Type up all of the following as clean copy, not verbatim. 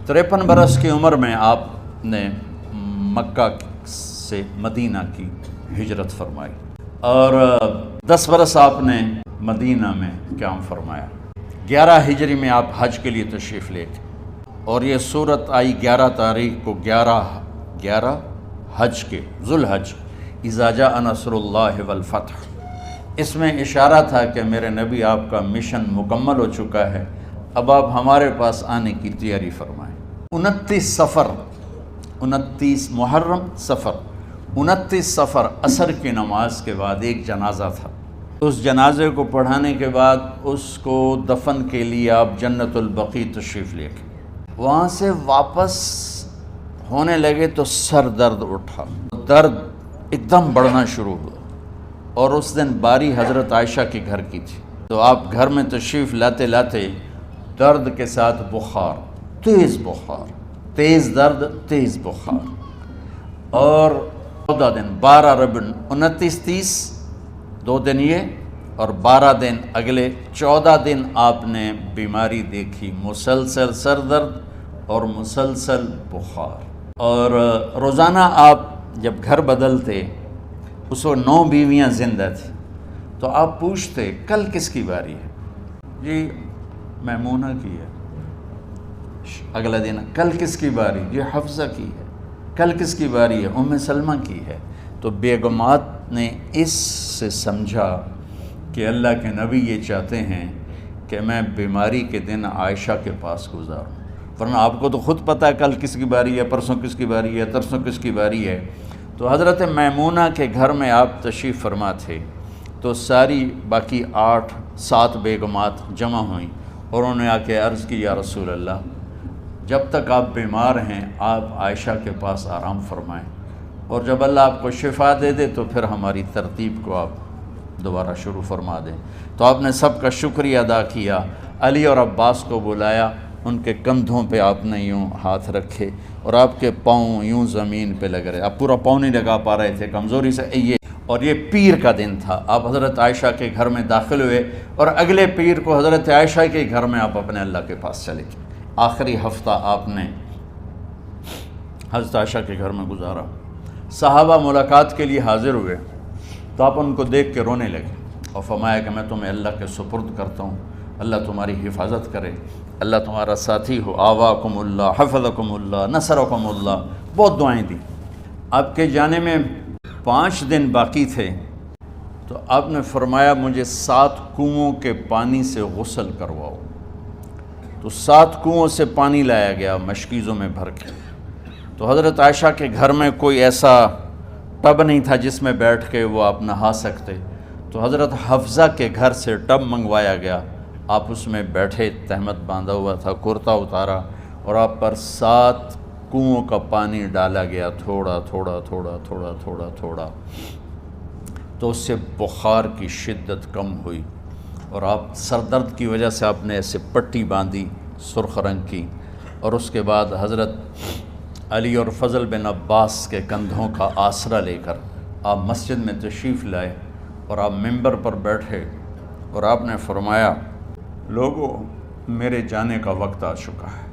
53 برس کی عمر میں آپ نے مکہ سے مدینہ کی ہجرت فرمائی اور 10 برس آپ نے مدینہ میں قیام فرمایا۔ 11 ہجری میں آپ حج کے لیے تشریف لے گئے اور یہ صورت آئی 11 تاریخ کو 11 حج کے ذوالحج، اذا جاء نصر اللہ والفتح۔ اس میں اشارہ تھا کہ میرے نبی آپ کا مشن مکمل ہو چکا ہے، اب آپ ہمارے پاس آنے کی تیاری فرمائیں۔ 29 محرم صفر 29 صفر عصر کی نماز کے بعد ایک جنازہ تھا۔ اس جنازے کو پڑھانے کے بعد اس کو دفن کے لیے آپ جنت البقیع تشریف لے گئے۔ وہاں سے واپس ہونے لگے تو سر درد اٹھا، درد ایک دم بڑھنا شروع ہوا، اور اس دن باری حضرت عائشہ کے گھر کی تھی، تو آپ گھر میں تشریف لاتے لاتے درد کے ساتھ بخار، تیز درد تیز بخار، اور 14 دن 12 ربیع 29 30 2 دن یہ اور 12 دن اگلے 14 دن آپ نے بیماری دیکھی، مسلسل سر درد اور مسلسل بخار۔ اور روزانہ آپ جب گھر بدلتے، اس وقت 9 بیویاں زندہ تھیں، تو آپ پوچھتے کل کس کی باری ہے؟ جی میمونہ کی ہے۔ اگلا دن کل کس کی باری؟ جی حفصہ کی ہے۔ کل کس کی باری ہے؟ ام سلمہ کی ہے۔ تو بیگمات نے اس سے سمجھا کہ اللہ کے نبی یہ چاہتے ہیں کہ میں بیماری کے دن عائشہ کے پاس گزاروں، ورنہ آپ کو تو خود پتہ ہے کل کس کی باری ہے، پرسوں کس کی باری ہے، ترسوں کس کی باری ہے۔ تو حضرت میمونہ کے گھر میں آپ تشریف فرما تھے، تو ساری باقی 7 بیگمات جمع ہوئیں اور انہوں نے آ کے عرض کی، یا رسول اللہ، جب تک آپ بیمار ہیں آپ عائشہ کے پاس آرام فرمائیں، اور جب اللہ آپ کو شفا دے دے تو پھر ہماری ترتیب کو آپ دوبارہ شروع فرما دیں۔ تو آپ نے سب کا شکریہ ادا کیا، علی اور عباس کو بلایا، ان کے کندھوں پہ آپ نے یوں ہاتھ رکھے اور آپ کے پاؤں یوں زمین پہ لگ رہے، آپ پورا پاؤں نہیں لگا پا رہے تھے کمزوری سے۔ اور یہ پیر کا دن تھا، آپ حضرت عائشہ کے گھر میں داخل ہوئے اور اگلے پیر کو حضرت عائشہ کے گھر میں آپ اپنے اللہ کے پاس چلے گئے۔ آخری ہفتہ آپ نے حضرت عائشہ کے گھر میں گزارا۔ صحابہ ملاقات کے لیے حاضر ہوئے تو آپ ان کو دیکھ کے رونے لگے اور فرمایا کہ میں تمہیں اللہ کے سپرد کرتا ہوں، اللہ تمہاری حفاظت کرے، اللہ تمہارا ساتھی ہو، آواکم اللہ، حفظکم اللہ، نصرکم اللہ، بہت دعائیں دیں۔ آپ کے جانے میں 5 دن باقی تھے تو آپ نے فرمایا مجھے 7 کنوؤں کے پانی سے غسل کرواؤ۔ تو 7 کنوؤں سے پانی لایا گیا مشکیزوں میں بھر کے۔ تو حضرت عائشہ کے گھر میں کوئی ایسا ٹب نہیں تھا جس میں بیٹھ کے وہ آپ نہا سکتے، تو حضرت حفصہ کے گھر سے ٹب منگوایا گیا، آپ اس میں بیٹھے، تہمت باندھا ہوا تھا، کرتا اتارا اور آپ پر 7 کنوؤں کا پانی ڈالا گیا، تھوڑا تھوڑا تھوڑا تھوڑا تھوڑا تھوڑا، تو اس سے بخار کی شدت کم ہوئی، اور آپ سر درد کی وجہ سے آپ نے ایسے پٹی باندھی سرخ رنگ کی، اور اس کے بعد حضرت علی اور فضل بن عباس کے کندھوں کا آسرا لے کر آپ مسجد میں تشریف لائے اور آپ ممبر پر بیٹھے اور آپ نے فرمایا، لوگوں میرے جانے کا وقت آ چکا ہے،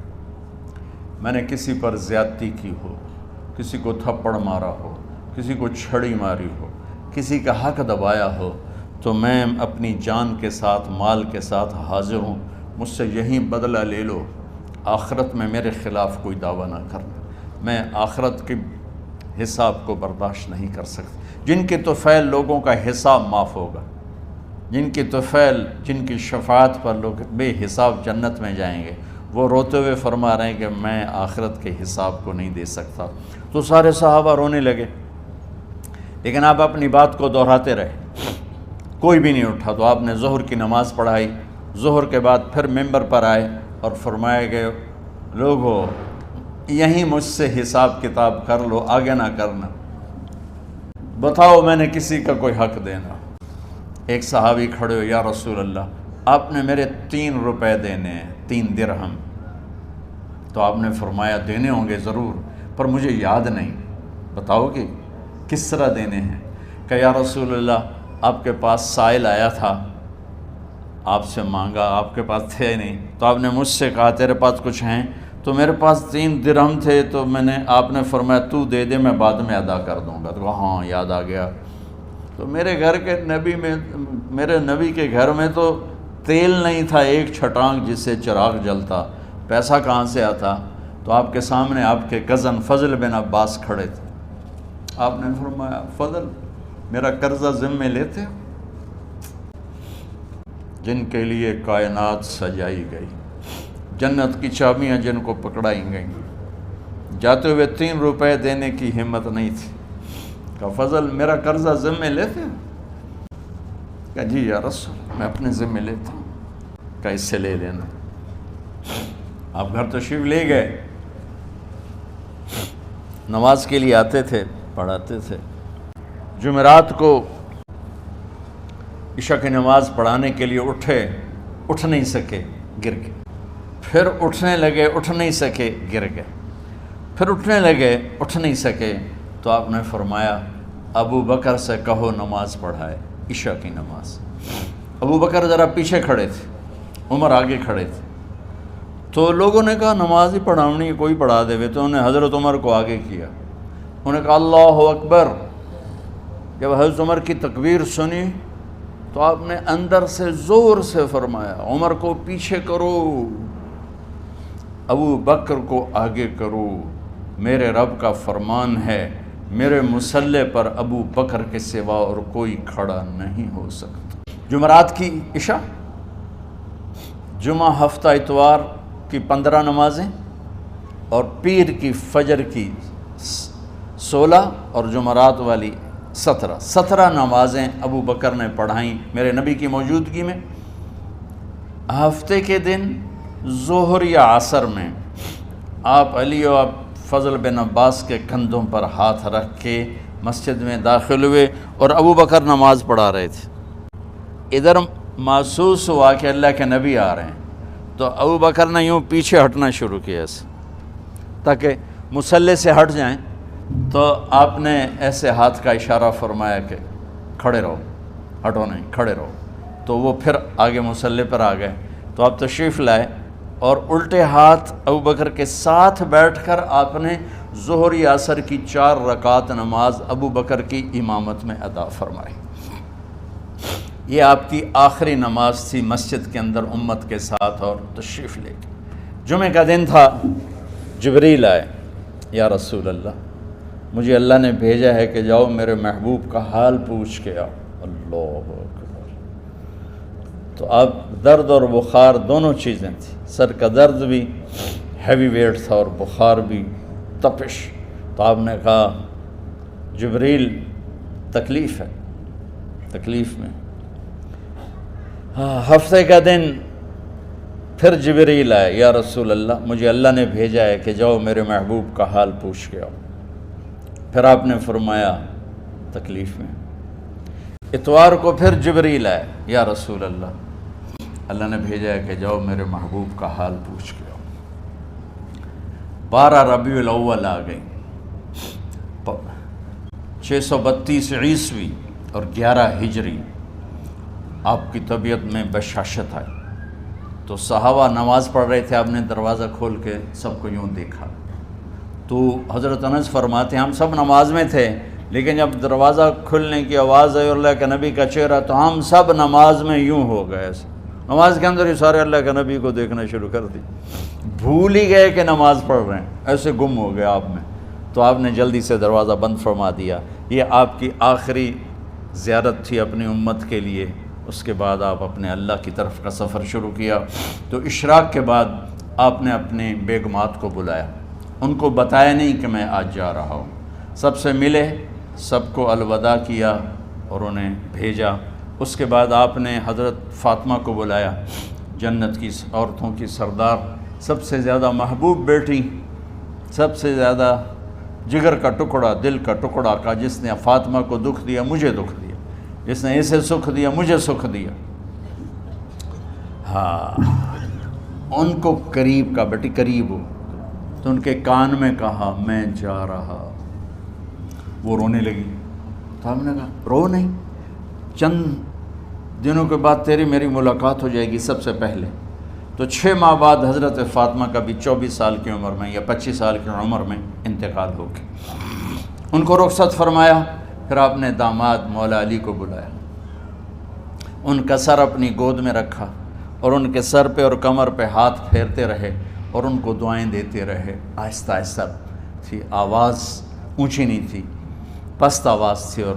میں نے کسی پر زیادتی کی ہو، کسی کو تھپڑ مارا ہو، کسی کو چھڑی ماری ہو، کسی کا حق دبایا ہو، تو میں اپنی جان کے ساتھ مال کے ساتھ حاضر ہوں، مجھ سے یہیں بدلہ لے لو، آخرت میں میرے خلاف کوئی دعویٰ نہ کرنا، میں آخرت کے حساب کو برداشت نہیں کر سکتا۔ جن کے طفیل لوگوں کا حساب معاف ہوگا، جن کی طفیل، جن کی شفاعت پر لوگ بے حساب جنت میں جائیں گے، وہ روتے ہوئے فرما رہے ہیں کہ میں آخرت کے حساب کو نہیں دے سکتا۔ تو سارے صحابہ رونے لگے، لیکن آپ اپنی بات کو دہراتے رہے، کوئی بھی نہیں اٹھا۔ تو آپ نے ظہر کی نماز پڑھائی، ظہر کے بعد پھر ممبر پر آئے اور فرمایا کہ لوگو یہیں مجھ سے حساب کتاب کر لو، آگے نہ کرنا، بتاؤ میں نے کسی کا کوئی حق دینا۔ ایک صحابی کھڑے ہو، یا رسول اللہ آپ نے میرے 3 روپے دینے ہیں، 3 درہم۔ تو آپ نے فرمایا دینے ہوں گے ضرور، پر مجھے یاد نہیں، بتاؤ کہ کس طرح دینے ہیں؟ کہ یا رسول اللہ آپ کے پاس سائل آیا تھا، آپ سے مانگا، آپ کے پاس تھے نہیں، تو آپ نے مجھ سے کہا تیرے پاس کچھ ہیں؟ تو میرے پاس 3 درہم تھے، تو آپ نے فرمایا تو دے دے، میں بعد میں ادا کر دوں گا۔ تو ہاں یاد آ گیا۔ تو میرے نبی کے گھر میں تو تیل نہیں تھا، ایک چھٹانگ جس سے چراغ جلتا، پیسہ کہاں سے آتا؟ تو آپ کے سامنے آپ کے کزن فضل بن عباس کھڑے تھے۔ آپ نے فرمایا فضل میرا قرضہ ذمے لیتے ہو؟ جن کے لیے کائنات سجائی گئی، جنت کی چابیاں جن کو پکڑائی گئیں، جاتے ہوئے 3 روپے دینے کی ہمت نہیں تھی۔ کہا فضل میرا قرضہ ذمے لیتے ہو؟ کہا جی یا رسول میں اپنے ذمے لیتا ہوں۔ کہا اس سے لے لینا۔ آپ گھر تشریف لے گئے، نماز کے لیے آتے تھے، پڑھاتے تھے۔ جمعرات کو عشاء کی نماز پڑھانے کے لیے اٹھ نہیں سکے، گر گئے، پھر اٹھنے لگے، اٹھ نہیں سکے، گر گئے، پھر اٹھنے لگے، اٹھ نہیں سکے۔ تو آپ نے فرمایا ابو بکر سے کہو نماز پڑھائے، عشاء کی نماز۔ ابو بکر ذرا پیچھے کھڑے تھے، عمر آگے کھڑے تھے۔ تو لوگوں نے کہا نماز ہی پڑھاونی، کوئی پڑھا دے ہوئے، تو انہوں نے حضرت عمر کو آگے کیا۔ انہوں نے کہا اللہ اکبر۔ جب حضرت عمر کی تکبیر سنی تو آپ نے اندر سے زور سے فرمایا عمر کو پیچھے کرو، ابو بکر کو آگے کرو، میرے رب کا فرمان ہے میرے مصلی پر ابو بکر کے سوا اور کوئی کھڑا نہیں ہو سکتا۔ جمعرات کی عشاء، جمعہ ہفتہ اتوار کی 15 نمازیں، اور پیر کی فجر کی 16 اور جمعرات والی 17 نمازیں ابو بکر نے پڑھائیں میرے نبی کی موجودگی میں۔ ہفتے کے دن ظہر یا عصر میں آپ علی و فضل بن عباس کے کندھوں پر ہاتھ رکھ کے مسجد میں داخل ہوئے اور ابو بکر نماز پڑھا رہے تھے۔ ادھر محسوس ہوا کہ اللہ کے نبی آ رہے ہیں، تو ابو بکر نے یوں پیچھے ہٹنا شروع کیا ایسے تاکہ مصلی سے ہٹ جائیں۔ تو آپ نے ایسے ہاتھ کا اشارہ فرمایا کہ کھڑے رہو، ہٹو نہیں، کھڑے رہو۔ تو وہ پھر آگے مصلی پر آ گئے۔ تو آپ تشریف لائے اور الٹے ہاتھ ابو بکر کے ساتھ بیٹھ کر آپ نے ظہر یا عصر کی 4 رکعت نماز ابو بکر کی امامت میں ادا فرمائی۔ یہ آپ کی آخری نماز تھی مسجد کے اندر امت کے ساتھ، اور تشریف لے کے جمعہ کا دن تھا۔ جبریل آئے، یا رسول اللہ مجھے اللہ نے بھیجا ہے کہ جاؤ میرے محبوب کا حال پوچھ کے آؤ۔ اللہ اکبر۔ تو اب درد اور بخار دونوں چیزیں تھیں، سر کا درد بھی ہیوی ویٹ تھا اور بخار بھی، تپش۔ تو آپ نے کہا جبریل تکلیف ہے، تکلیف میں۔ ہفتے کا دن پھر جبریل آئے، یا رسول اللہ مجھے اللہ نے بھیجا ہے کہ جاؤ میرے محبوب کا حال پوچھ کے آؤ۔ پھر آپ نے فرمایا تکلیف میں۔ اتوار کو پھر جبریل آئے، یا رسول اللہ اللہ نے بھیجا ہے کہ جاؤ میرے محبوب کا حال پوچھ کے آؤ۔ 12 ربیع الاول آ گئی، 632 عیسوی اور 11 ہجری۔ آپ کی طبیعت میں بشاشت آئی، تو صحابہ نماز پڑھ رہے تھے، آپ نے دروازہ کھول کے سب کو یوں دیکھا۔ تو حضرت انس فرماتے ہیں ہم سب نماز میں تھے، لیکن جب دروازہ کھلنے کی آواز آئی اور اللہ کے نبی کا چہرہ، تو ہم سب نماز میں یوں ہو گئے، نماز کے اندر ہی سارے اللہ کے نبی کو دیکھنا شروع کر دی، بھول ہی گئے کہ نماز پڑھ رہے ہیں، ایسے گم ہو گئے آپ میں۔ تو آپ نے جلدی سے دروازہ بند فرما دیا۔ یہ آپ کی آخری زیارت تھی اپنی امت کے لیے۔ اس کے بعد آپ اپنے اللہ کی طرف کا سفر شروع کیا۔ تو اشراق کے بعد آپ نے اپنے بیگمات کو بلایا، ان کو بتایا نہیں کہ میں آج جا رہا ہوں، سب سے ملے، سب کو الوداع کیا اور انہیں بھیجا۔ اس کے بعد آپ نے حضرت فاطمہ کو بلایا، جنت کی عورتوں کی سردار، سب سے زیادہ محبوب بیٹی، سب سے زیادہ جگر کا ٹکڑا، دل کا ٹکڑا کا، جس نے فاطمہ کو دکھ دیا مجھے دکھ دیا، جس نے اسے سکھ دیا مجھے سکھ دیا۔ ہاں، ان کو قریب کا، بیٹی قریب ہو، تو ان کے کان میں کہا میں جا رہا۔ وہ رونے لگی، تو ہم نے کہا رو نہیں، چند دنوں کے بعد تیری میری ملاقات ہو جائے گی سب سے پہلے۔ تو 6 ماہ بعد حضرت فاطمہ کا بھی 24 سال کی عمر میں یا 25 سال کی عمر میں انتقال ہو گیا۔ ان کو رخصت فرمایا، پھر آپ نے داماد مولا علی کو بلایا، ان کا سر اپنی گود میں رکھا اور ان کے سر پہ اور کمر پہ ہاتھ پھیرتے رہے اور ان کو دعائیں دیتے رہے۔ آہستہ آہستہ تھی، آواز اونچی نہیں تھی، پست آواز تھی، اور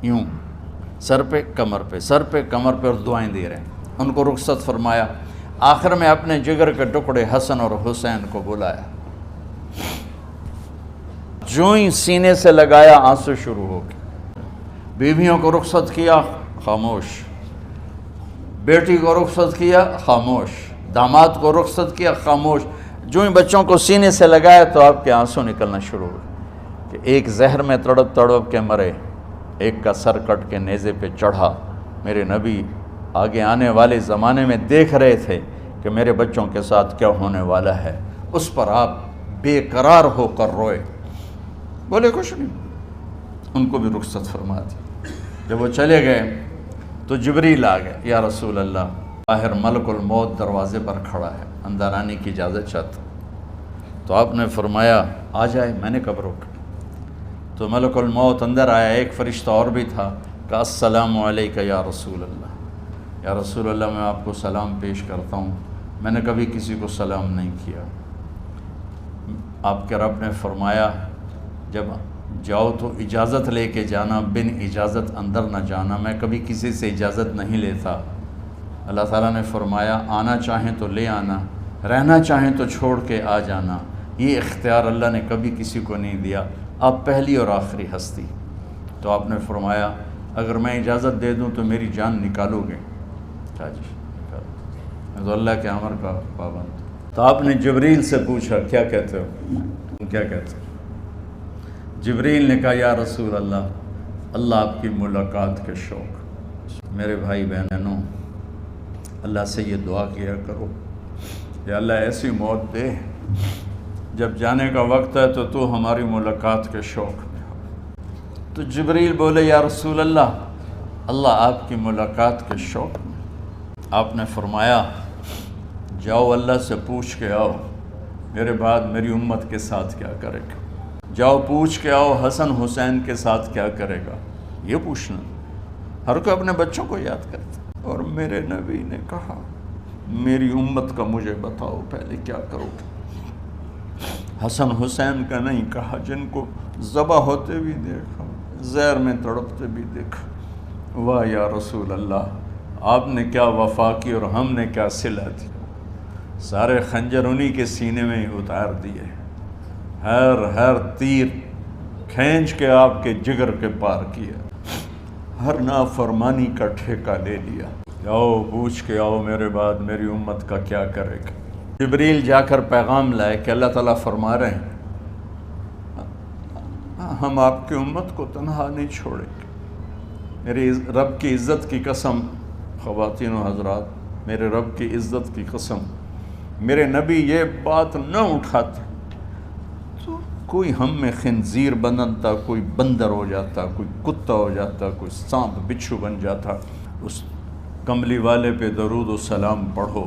یوں سر پہ کمر پہ سر پہ کمر پہ اور دعائیں دے رہے۔ ان کو رخصت فرمایا، آخر میں اپنے جگر کے ٹکڑے حسن اور حسین کو بلایا، جو ہی سینے سے لگایا آنسو شروع ہو گئے۔ بیویوں کو رخصت کیا، خاموش، بیٹی کو رخصت کیا، خاموش، داماد کو رخصت کیا، خاموش۔ جو ہی بچوں کو سینے سے لگایا تو آپ کے آنسو نکلنا شروع ہوئے کہ ایک زہر میں تڑپ تڑپ کے مرے، ایک کا سر کٹ کے نیزے پہ چڑھا۔ میرے نبی آگے آنے والے زمانے میں دیکھ رہے تھے کہ میرے بچوں کے ساتھ کیا ہونے والا ہے، اس پر آپ بے قرار ہو کر روئے، بولے کچھ نہیں۔ ان کو بھی رخصت فرما دی۔ جب وہ چلے گئے تو جبریل آ گئے، یا رسول اللہ، باہر ملک الموت دروازے پر کھڑا ہے، اندر آنے کی اجازت چاہتا۔ تو آپ نے فرمایا آ جائے، میں نے کب روکا؟ تو ملک الموت اندر آیا، ایک فرشتہ اور بھی تھا، کہا السلام علیکہ یا رسول اللہ، یا رسول اللہ میں آپ کو سلام پیش کرتا ہوں، میں نے کبھی کسی کو سلام نہیں کیا۔ آپ کے رب نے فرمایا جب جاؤ تو اجازت لے کے جانا، بن اجازت اندر نہ جانا، میں کبھی کسی سے اجازت نہیں لیتا۔ اللہ تعالیٰ نے فرمایا آنا چاہیں تو لے آنا، رہنا چاہیں تو چھوڑ کے آ جانا، یہ اختیار اللہ نے کبھی کسی کو نہیں دیا، آپ پہلی اور آخری ہستی۔ تو آپ نے فرمایا اگر میں اجازت دے دوں تو میری جان نکالو گے؟ کہا جی نکالو، میں تو اللہ کے امر کا پابند۔ تو آپ نے جبریل سے پوچھا کیا کہتے ہو؟ کیا کہتے ہو؟ جبریل نے کہا یا رسول اللہ، اللہ آپ کی ملاقات کے شوق۔ میرے بھائی بہنوں، اللہ سے یہ دعا کیا کرو، یا اللہ ایسی موت دے جب جانے کا وقت ہے تو ہماری ملاقات کے شوق میں ہو۔ تو جبریل بولے یا رسول اللہ، اللہ آپ کی ملاقات کے شوق میں۔ آپ نے فرمایا جاؤ اللہ سے پوچھ کے آؤ میرے بعد میری امت کے ساتھ کیا کرے گا، جاؤ پوچھ کے آؤ حسن حسین کے ساتھ کیا کرے گا۔ یہ پوچھنا، ہر کوئی اپنے بچوں کو یاد کرتا، اور میرے نبی نے کہا میری امت کا مجھے بتاؤ پہلے کیا کرو گے۔ حسن حسین کا نہیں کہا، جن کو ذبح ہوتے بھی دیکھا، زہر میں تڑپتے بھی دیکھا۔ واہ یا رسول اللہ، آپ نے کیا وفا کی اور ہم نے کیا صلہ دی، سارے خنجر انہی کے سینے میں ہی اتار دیے، ہر تیر کھینچ کے آپ کے جگر کے پار کیا، ہر نافرمانی کا ٹھیکہ لے لیا۔ جاؤ پوچھ کے آؤ میرے بعد میری امت کا کیا کرے گا۔ جبریل جا کر پیغام لائے کہ اللہ تعالیٰ فرما رہے ہیں ہم آپ کی امت کو تنہا نہیں چھوڑیں گے۔ میرے رب کی عزت کی قسم، خواتین و حضرات، میرے رب کی عزت کی قسم، میرے نبی یہ بات نہ اٹھاتے تو کوئی ہم میں خنزیر بنتا، کوئی بندر ہو جاتا، کوئی کتا ہو جاتا، کوئی سانپ بچھو بن جاتا۔ اس کملی والے پہ درود و سلام پڑھو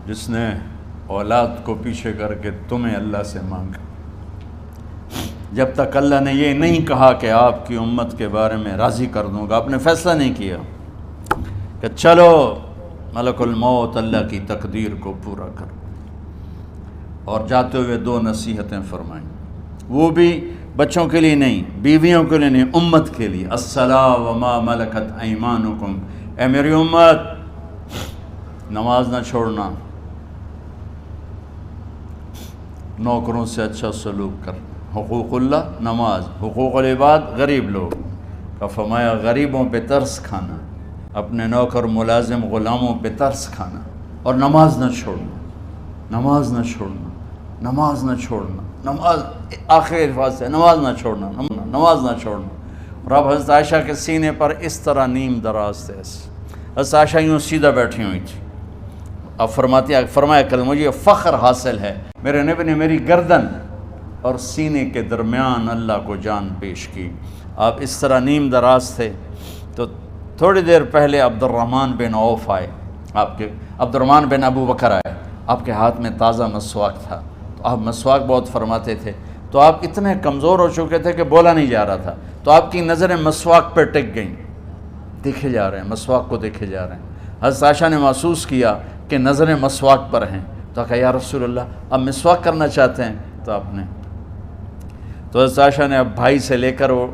جس نے اولاد کو پیچھے کر کے تمہیں اللہ سے مانگا۔ جب تک اللہ نے یہ نہیں کہا کہ آپ کی امت کے بارے میں راضی کر دوں گا، آپ نے فیصلہ نہیں کیا کہ چلو ملک الموت اللہ کی تقدیر کو پورا کرو، اور جاتے ہوئے 2 نصیحتیں فرمائیں، وہ بھی بچوں کے لیے نہیں، بیویوں کے لیے نہیں، امت کے لیے۔ الصلاۃ وما ملکت ایمانکم، اے میری امت نماز نہ چھوڑنا، نوکروں سے اچھا سلوک کر، حقوق اللہ نماز، حقوق العباد غریب لوگ کا فرمایا غریبوں پہ ترس کھانا، اپنے نوکر ملازم غلاموں پہ ترس کھانا، اور نماز نہ چھوڑنا، نماز نہ چھوڑنا، نماز نہ چھوڑنا، نماز آخری الفاظ سے نماز نہ چھوڑنا، نماز نہ چھوڑنا۔ اور اب حضرت عائشہ کے سینے پر اس طرح نیم دراز تھے، حضرت عائشہ یوں سیدھا بیٹھی ہوئی تھی۔ اب فرمایا کل مجھے فخر حاصل ہے، میرے نبی نے میری گردن اور سینے کے درمیان اللہ کو جان پیش کی۔ آپ اس طرح نیم دراز تھے تو تھوڑی دیر پہلے عبد الرحمن بن عوف آئے، آپ کے عبد الرحمن بن ابو بکر آئے، آپ کے ہاتھ میں تازہ مسواک تھا، تو آپ مسواک بہت فرماتے تھے، تو آپ اتنے کمزور ہو چکے تھے کہ بولا نہیں جا رہا تھا، تو آپ کی نظریں مسواک پہ ٹک گئیں، دیکھے جا رہے ہیں، مسواک کو دیکھے جا رہے ہیں۔ حضرت عائشہ نے محسوس کیا کہ نظریں مسواک پر ہیں، تو کہا یا رسول اللہ اب مسواک کرنا چاہتے ہیں، تو حضرت عائشہ نے اب بھائی سے لے کر وہ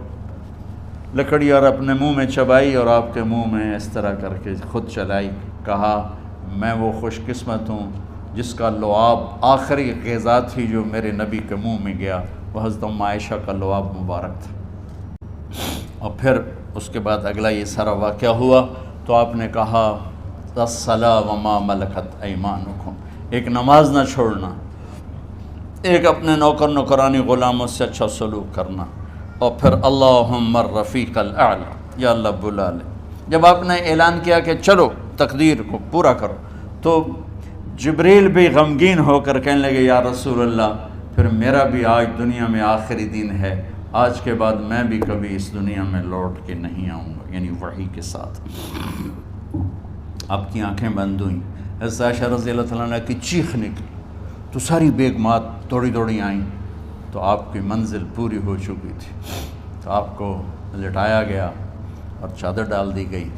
لکڑی اور اپنے منہ میں چبائی اور آپ کے منہ میں اس طرح کر کے خود چلائی، کہا میں وہ خوش قسمت ہوں جس کا لعاب آخری غذا تھی جو میرے نبی کے منہ میں گیا، وہ حضرت ام عائشہ کا لعاب مبارک تھا۔ اور پھر اس کے بعد اگلا یہ سارا واقعہ ہوا، تو آپ نے کہا الصلاۃ وما ملکت ایمانکم، ایک نماز نہ چھوڑنا، ایک اپنے نوکر نوکرانی غلاموں سے اچھا سلوک کرنا، اور پھر اللہم الرفیق الاعلی، یا اللہ بلا لے۔ جب آپ نے اعلان کیا کہ چلو تقدیر کو پورا کرو، تو جبریل بھی غمگین ہو کر کہنے لگے یا رسول اللہ پھر میرا بھی آج دنیا میں آخری دن ہے، آج کے بعد میں بھی کبھی اس دنیا میں لوٹ کے نہیں آؤں گا، یعنی وحی کے ساتھ۔ آپ کی آنکھیں بند ہوئیں، حضرت عائشہ رضی اللہ تعالیٰ عنہ کی چیخ نکلی، تو ساری بیگمات دوڑی دوڑی آئیں، تو آپ کی منزل پوری ہو چکی تھی، تو آپ کو لٹایا گیا اور چادر ڈال دی گئی،